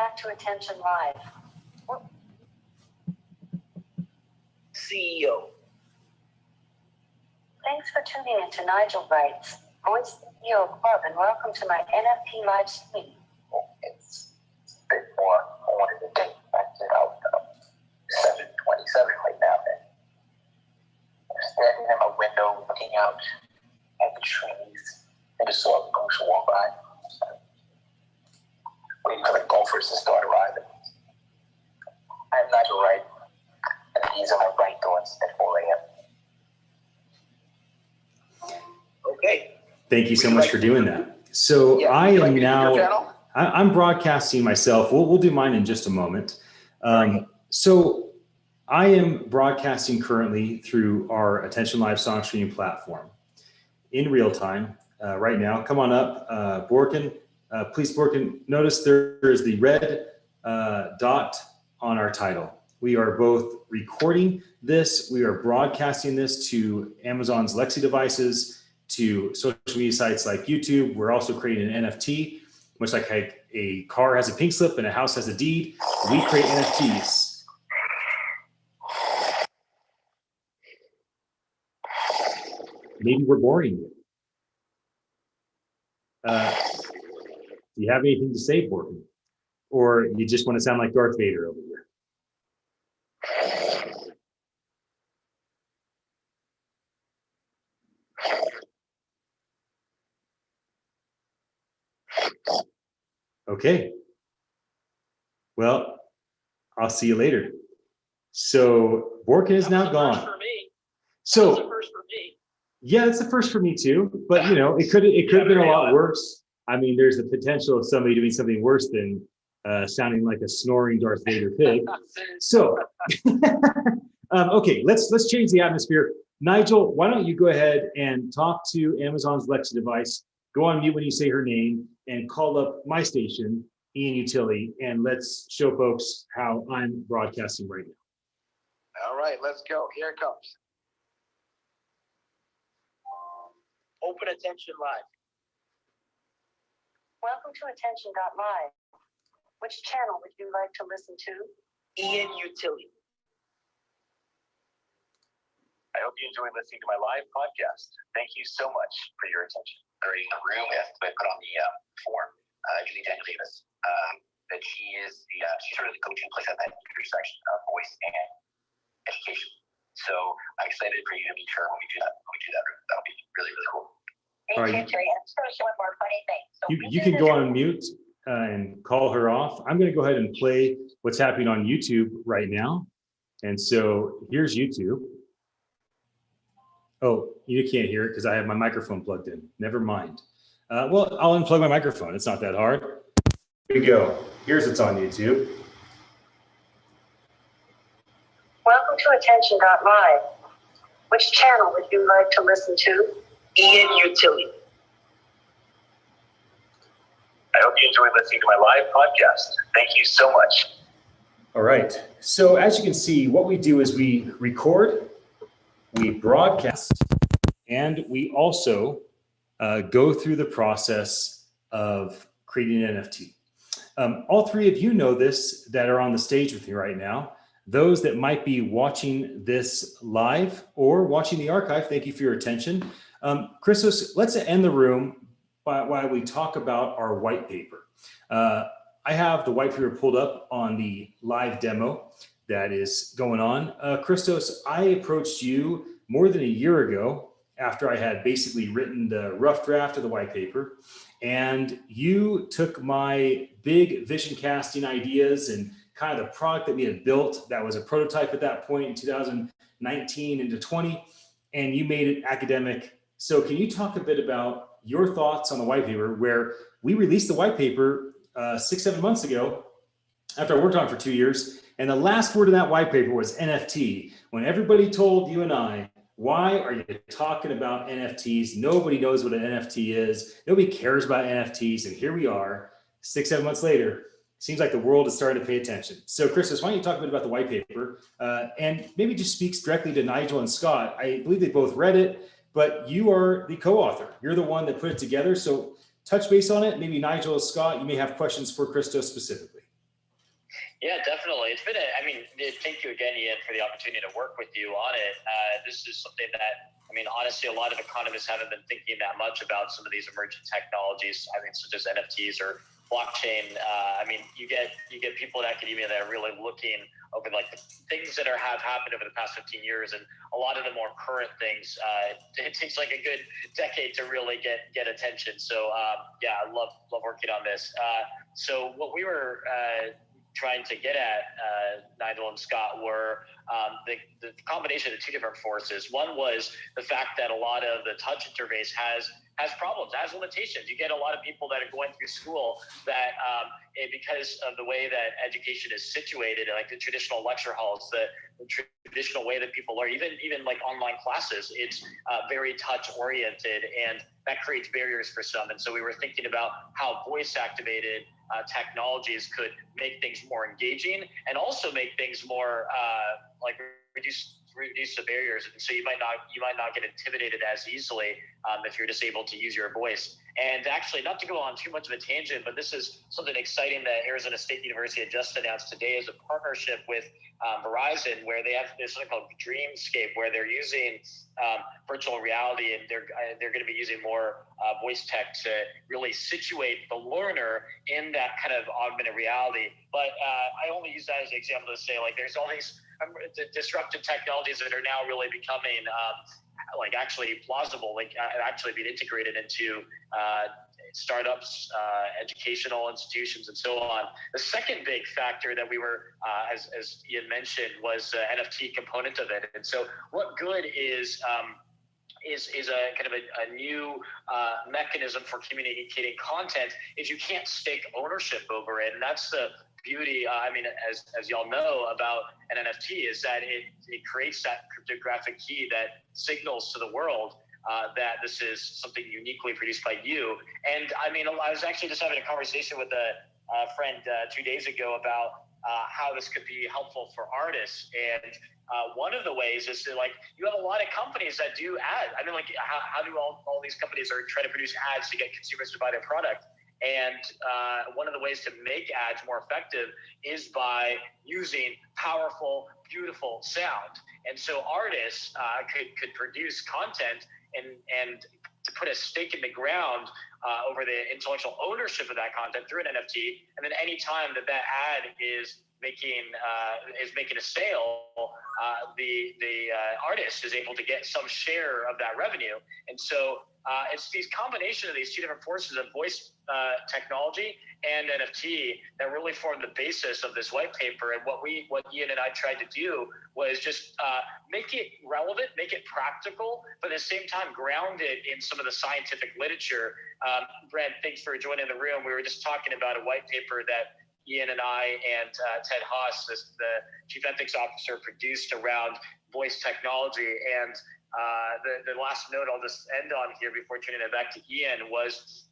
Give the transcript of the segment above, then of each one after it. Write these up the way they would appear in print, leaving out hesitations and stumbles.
back to Attention Live. CEO. Thanks for tuning in to Nigel Wright's Voice CEO Club, and welcome to my NFT live stream. It's a bit more. I wanted to take back to about 7:27 right now. I'm standing in my window looking out at the trees and just saw a goose walk by. Waiting for the golfers to start arriving. I'm Nigel Wright, and these are my bright thoughts at 4 a.m. Okay. Thank you so much for doing that. So yeah, I am now, I'm broadcasting myself. We'll do mine in just a moment. So I am broadcasting currently through our Attention Live Sonic Streaming Platform in real time right now. Come on up, Borkin. Please, Borkin, notice there is the red dot on our title. We are both recording this. We are broadcasting this to Amazon's Lexi devices, to social media sites like YouTube. We're also creating an NFT, much like a car has a pink slip and a house has a deed. We create NFTs. Maybe we're boring you. Do you have anything to say, Borkin? Or you just want to sound like Darth Vader over here? Okay. Well, I'll see you later. So Borkin is now gone. First for me. So That was a first for me. Yeah, it's the first for me too. But you know, it could have been a lot worse. I mean, there's the potential of somebody doing something worse than sounding like a snoring Darth Vader pig. So, okay, let's change the atmosphere. Nigel, why don't you go ahead and talk to Amazon's Alexa device, go on mute when you say her name, and call up my station, Ian Utile, and let's show folks how I'm broadcasting right now. All right, let's go. Here it comes. Open Attention Live. Welcome to Attention.live. Which channel would you like to listen to? Ian Utile. I hope you enjoy listening to my live podcast. Thank you so much for your attention. Already in the room, as I put on the form, Julie Daniel Davis, that she's sort of the go-to place at that intersection of voice and education. So I'm excited for you to meet her when we do that. That'll be really, really cool. Thank you, Terry. I'm just going to show more funny things. So you can go on mute and call her off. I'm going to go ahead and play what's happening on YouTube right now. And so here's YouTube. Oh, you can't hear it because I have my microphone plugged in. Never mind. Well, I'll unplug my microphone. It's not that hard. Here we go. Here's what's on YouTube. Welcome to Attention.live. Which channel would you like to listen to? Ian Utile. I hope you enjoy listening to my live podcast. Thank you so much. All right. So as you can see, what we do is we record, we broadcast, and we also go through the process of creating an NFT. All three of you know this that are on the stage with me right now. Those that might be watching this live or watching the archive, thank you for your attention. Christos, let's end the room while we talk about our white paper. I have the white paper pulled up on the live demo that is going on. Christos, I approached you more than a year ago after I had basically written the rough draft of the white paper, and you took my big vision casting ideas and kind of the product that we had built that was a prototype at that point in 2019 into 20, and you made it academic. So can you talk a bit about your thoughts on the white paper, where we released the white paper 6-7 months ago after I worked on it for 2 years, and the last word in that white paper was NFT. When everybody told you and I, why are you talking about NFTs? Nobody knows what an NFT is. Nobody cares about NFTs. And here we are 6-7 months later. Seems like the world is starting to pay attention. So Christos, why don't you talk a bit about the white paper and maybe just speaks directly to Nigel and Scott. I believe they both read it, but you are the co-author. You're the one that put it together. So touch base on it. Maybe Nigel or Scott, you may have questions for Christos specifically. Yeah, definitely. It's been I mean, thank you again, Ian, for the opportunity to work with you on it. This is something that, I mean, honestly, a lot of economists haven't been thinking that much about some of these emerging technologies, I mean, such as NFTs or blockchain. I mean, you get people in academia that are really looking over like the things that have happened over the past 15 years, and a lot of the more current things. It takes like a good decade to really get attention. So yeah, I love working on this. So what we were trying to get at, Nigel and Scott, were the combination of two different forces. One was the fact that a lot of the touch interface has problems, has limitations. You get a lot of people that are going through school that, because of the way that education is situated, like the traditional lecture halls, the traditional way that people learn, even like online classes, it's very touch oriented, and that creates barriers for some. And so we were thinking about how voice activated technologies could make things more engaging and also make things more like reduce the barriers. And so you might not get intimidated as easily if you're just able to use your voice. And actually, not to go on too much of a tangent, but this is something exciting that Arizona State University had just announced today, is a partnership with Verizon, where they have this something called Dreamscape, where they're using virtual reality, and they're going to be using more voice tech to really situate the learner in that kind of augmented reality. But I only use that as an example to say, like, there's all these disruptive technologies that are now really becoming like actually plausible, like actually being integrated into startups, educational institutions, and so on. The second big factor that we were, as Ian mentioned, was the NFT component of it. And so what good is a kind of a new mechanism for communicating content if you can't stake ownership over it. And that's the beauty, I mean, as y'all know about an NFT, is that it creates that cryptographic key that signals to the world that this is something uniquely produced by you. And I mean, I was actually just having a conversation with a friend 2 days ago about how this could be helpful for artists. And one of the ways is to, like, you have a lot of companies that do ads. I mean, like, how do all these companies are trying to produce ads to get consumers to buy their product? And one of the ways to make ads more effective is by using powerful, beautiful sound. And so artists could produce content and to put a stake in the ground over the intellectual ownership of that content through an NFT. And then any time that ad is making a sale, the artist is able to get some share of that revenue. And so it's these combination of these two different forces of voice technology and NFT that really form the basis of this white paper. And what Ian and I tried to do was just make it relevant, make it practical, but at the same time ground it in some of the scientific literature. Brent, thanks for joining the room. We were just talking about a white paper that Ian and I and Ted Haas, the chief ethics officer, produced around voice technology. And the last note I'll just end on here before turning it back to Ian was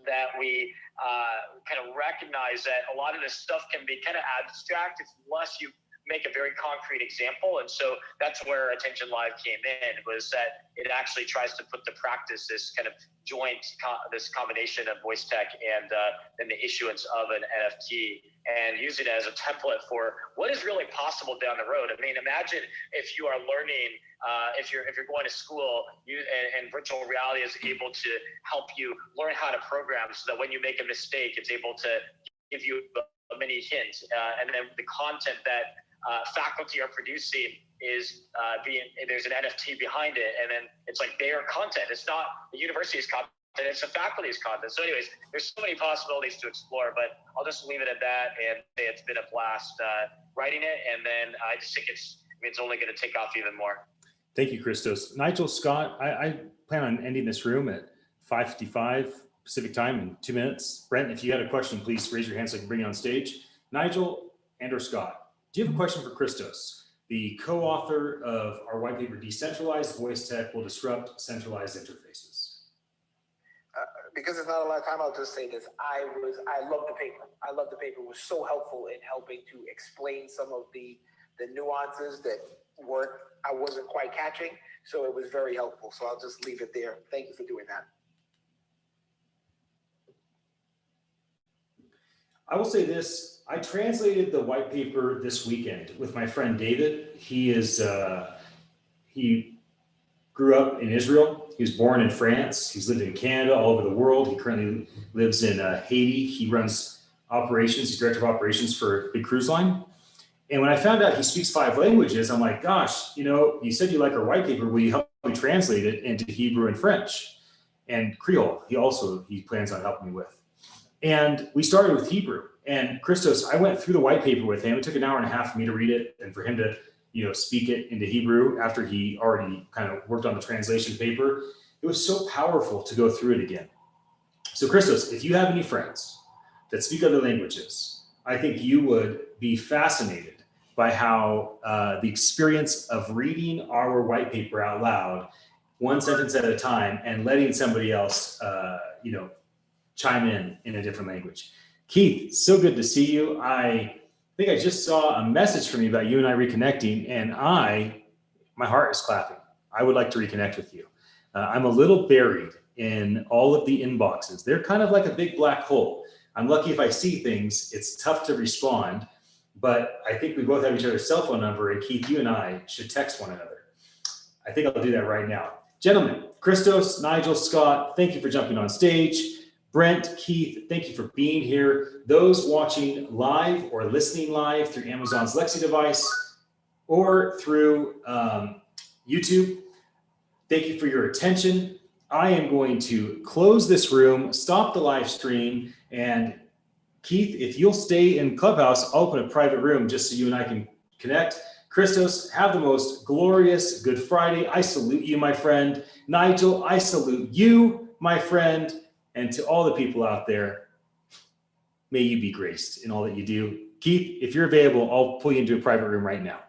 that we kind of recognize that a lot of this stuff can be kind of abstract unless you make a very concrete example. And so that's where Attention Live came in, was that it actually tries to put to practice this kind of joint, this combination of voice tech and the issuance of an NFT, and use it as a template for what is really possible down the road. I mean, imagine if you are learning, if you're going to school, and virtual reality is able to help you learn how to program, so that when you make a mistake, it's able to give you a mini hint, and then the content that faculty are producing is there's an NFT behind it, and then it's like their content. It's not the university's content, it's the faculty's content. So anyways, there's so many possibilities to explore, but I'll just leave it at that and say it's been a blast writing it, and then I just think it's only going to take off even more. Thank you, Christos. Nigel, Scott, I plan on ending this room at 5:55 Pacific time in 2 minutes. Brent, if you had a question, please raise your hand so I can bring you on stage. Nigel and or Scott, do you have a question for Christos, the co-author of our white paper, Decentralized Voice Tech Will Disrupt Centralized Interfaces? Because there's not a lot of time, I'll just say this. I love the paper. I love the paper. It was so helpful in helping to explain some of the nuances that I wasn't quite catching. So it was very helpful. So I'll just leave it there. Thank you for doing that. I will say this, I translated the white paper this weekend with my friend David. He grew up in Israel. He was born in France. He's lived in Canada, all over the world. He currently lives in Haiti. He runs operations. He's director of operations for a big cruise line. And when I found out he speaks 5 languages, I'm like, gosh, you know, you said you like our white paper. Will you help me translate it into Hebrew and French and Creole? He plans on helping me with. And we started with Hebrew. And Christos, I went through the white paper with him. It took an hour and a half for me to read it and for him to, you know, speak it into Hebrew after he already kind of worked on the translation paper. It was so powerful to go through it again. So Christos, if you have any friends that speak other languages, I think you would be fascinated by how the experience of reading our white paper out loud, one sentence at a time, and letting somebody else, you know, chime in a different language. Keith, so good to see you. I think I just saw a message from you about you and I reconnecting, and my heart is clapping. I would like to reconnect with you. I'm a little buried in all of the inboxes. They're kind of like a big black hole. I'm lucky if I see things. It's tough to respond, but I think we both have each other's cell phone number, and Keith, you and I should text one another. I think I'll do that right now. Gentlemen, Christos, Nigel, Scott, thank you for jumping on stage. Brent, Keith, thank you for being here. Those watching live or listening live through Amazon's Lexi device or through YouTube, thank you for your attention. I am going to close this room, stop the live stream, and Keith, if you'll stay in Clubhouse, I'll open a private room just so you and I can connect. Christos, have the most glorious Good Friday. I salute you, my friend. Nigel, I salute you, my friend. And to all the people out there, may you be graced in all that you do. Keith, if you're available, I'll pull you into a private room right now.